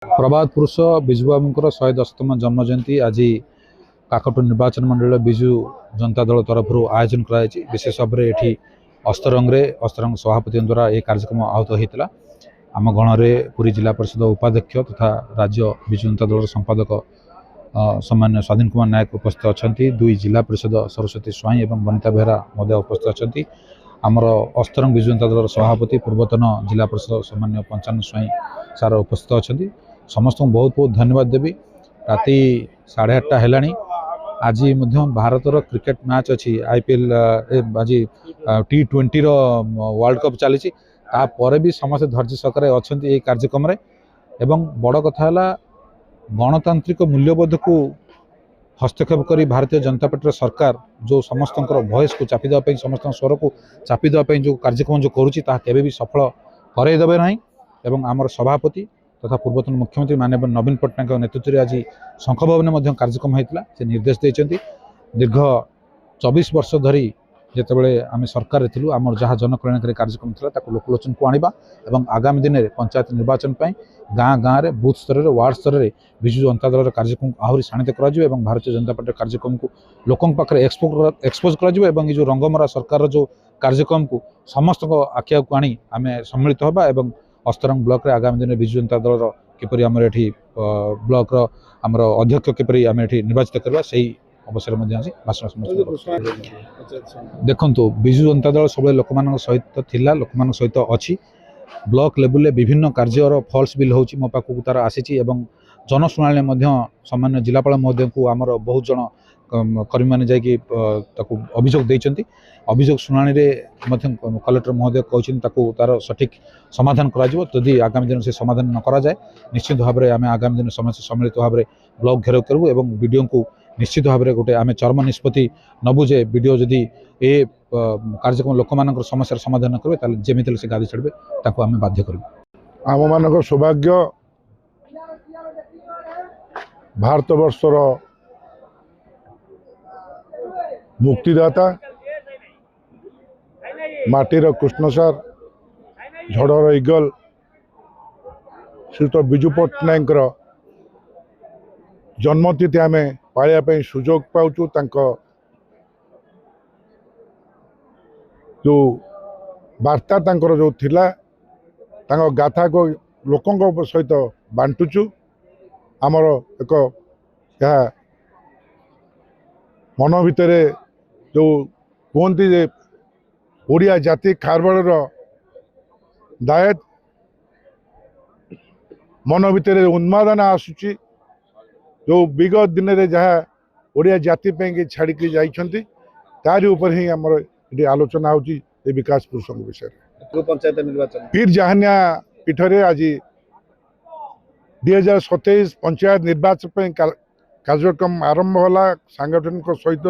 प्रभात पुरुष विजु बाबूर 110तम जन्म जयंती आज काकटपुर निर्वाचन मंडल विजु जनता दल तरफ आयोजन कर विशेष भाव में ये अस्तरंग सभापति द्वारा यह कार्यक्रम आहूत होता आम गण में पुरी जिला परिषद उपाध्यक्ष तथा राज्य विजु जनता दल संपादक सम्मान्य स्वाधीन कुमार नायक उपस्थित अच्छा दुई जिला परिषद सरस्वती स्वाई और वनिता बेहरा महोदय उपस्थित अच्छा आमर अस्तरंग विजु जनता दल सभापति पूर्वतन जिला परिषद सम्मान्य पंचानन स्वाई सार उपस्थित अच्छा समस्त को बहुत बहुत धन्यवाद देवी। राति 8:30 है आज भारतर क्रिकेट मैच अच्छी IPL आज T20 वर्ल्ड कप चली भी समस्त धैर्य सहकार अच्छा कार्यक्रम एवं बड़ कथा गणतांत्रिक मूल्यबोध को हस्तक्षेप करी भारतीय जनता पार्टी सरकार जो समस्त वॉइस को चापी देवाई समस्त स्वर को चापी देवाई जो कार्यक्रम जो करुँचा केवे भी सफल करदेवे ना एवं आमर सभापति तथा पूर्वतन मुख्यमंत्री माननीय नवीन पट्टनायक नेतृत्व में आज शंख भवन में कार्यक्रम होता से निर्देश देते दीर्घ 24 वर्ष धरी जितेबाला आम सरकार थी आम जहाँ जनकल्याणकारी कार्यक्रम था लोकलोचन को आनिबा एवं आगामी दिन में पंचायत निर्वाचन गाँ गाँव में बूथ स्तर में वार्ड स्तर में विजु जनता दल कार्यक्रम आहरी शाणित कर भारतीय जनता पार्टी कार्यक्रम को लोकों पाखे एक्सपोज कर जो रंगमरा सरकार जो कार्यक्रम को समस्त आखिया को आनी आम सम्मिलित होगा एवं अस्तरंग ब्लॉक रे आगामी दिन में विजु जनता दल किपरि आमर एठी ब्लॉक रो आमर अध्यक्ष किपरि आम एठी निर्वाचित करबा सही अवसर में आज भाषण देखो विजु जनता दल सब लोक सहित थिला लोक सहित अच्छी ब्लॉक लेवल में विभिन्न कार्यर फॉल्स बिल हो मो पाखक तार आसी एवं जनशुणाणी सामान्य जिलापाल महोदय को आमर बहुत जन कर्मी मैंने जाकि अभियोग देते अभियोग शुणाणी कलेक्टर महोदय कहते तार सठिक समाधान करी आगामी दिन से समाधान न करा जाए निश्चित भाव में आम आगामी दिन समस्त सम्मिलित भाव में ब्लॉक घेराव करूँ और वीडियो को निश्चित भाव में गोटे आम चर्म निष्पत्ति नबू जे वीडियो जदि ए कार्यक्रम लोक मान समस्या समाधान करेंगे जमी से गादी छाड़े आम बाध्य करूँ। आम मान सौभाग्य भारत वर्षर मुक्तिदाता माटीर कृष्णसार झड़र इगल श्रीयुत विजु पट्टनायक जन्मतिथि आम पालिया सुजोग पाचु जो वार्ता जो थिला गाथा को लोकों सहित बांटुचु आमर एक मन भितर जो कहते जे ओडिया जाति खारबड़ दायत मन भितर उन्मादना आसुची जो विगत दिन में जहाँ ओडिया जाति पे छाड़ी जाइछंती तारी ऊपर ही आमर ये आलोचना होची विकास पुरुषों विषय पंचायत निर्वाचन पीर जहानिया पीठरे आज 2027 पंचायत निर्वाचन कार्यक्रम आरंभ होला सांगठनिक सहित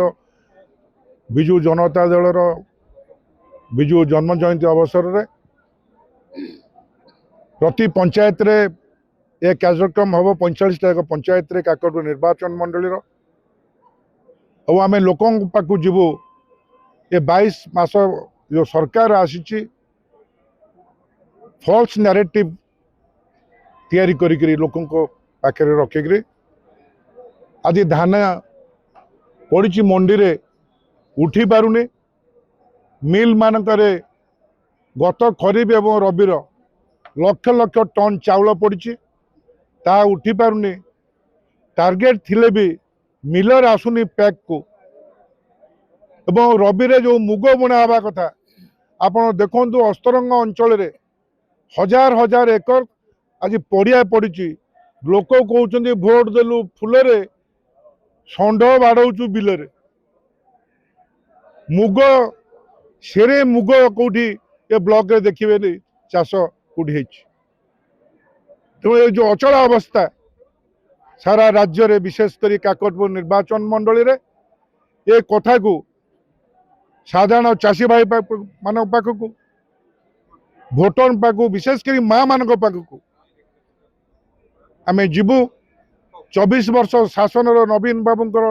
विजु जनता दलर विजु जन्म जयंती अवसर में प्रति पंचायत रे यह कार्यक्रम हम 45टा पंचायत रे काकटपुर निर्वाचन मंडल आम लोकों पाक जीवु ये 22 मास जो सरकार आसी फॉल्स नैरेटिव तैयारी करी लोकों को पाखे रखिक आज धान पड़ी मंडी रे उठी पारुनी मिल मानकर गत खरीफ एवं रबिर लक्ष लक्ष टन चाउल पड़ी ता उठी पारुनी टार्गेट थिले भी मिलर आसुनी पैक को एवं रबिरे जो मुग बुणा हवा कथा आपण देखु अस्तरंग अंचल रे हजार हजार एकर आज पड़िया पड़ी लोक कहते भोट देलु फुलरे षंढ बाड़ौचु बिलरे मुग सेरे मुग कौटी ये ब्लॉक रे देखिए चाष कौटी तेणु ये जो अचल अवस्था सारा राज्य रे विशेषकर काकटपुर निर्वाचन मंडल रे ये कथा को साधारण चाषी भाई मान पाखक भोटर पाक विशेषकर माँ मान पाखक आम जीवु 24 वर्ष शासन नवीन बाबूंकर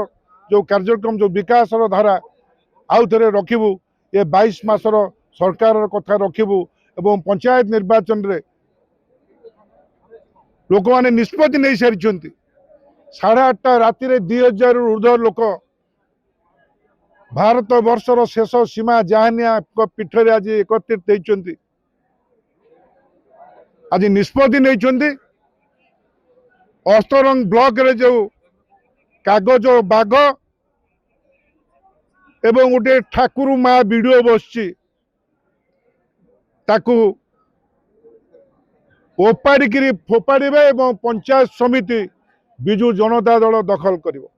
जो कार्यक्रम जो विकास धारा आउ थे रखिबू ये 22 मासर सरकार कथा रखिबू एवं पंचायत निर्वाचन रे लोक मैंने निष्पत्ति नहीं सारी 8:30 राति 2000 ऊर्ध्व लोक भारत वर्षर शेष सीमा जहानिया पीठ में आज एकत्रित होती आज निष्पत्ति नहीं अस्तरंग ब्लॉक रे जो कागज बाघ एवं गोटे ठाकुर माँ वीडियो बसची ताकू ओपाड़ी फोपाड़े एवं पंचायत समिति विजु जनता दल दखल करिवो।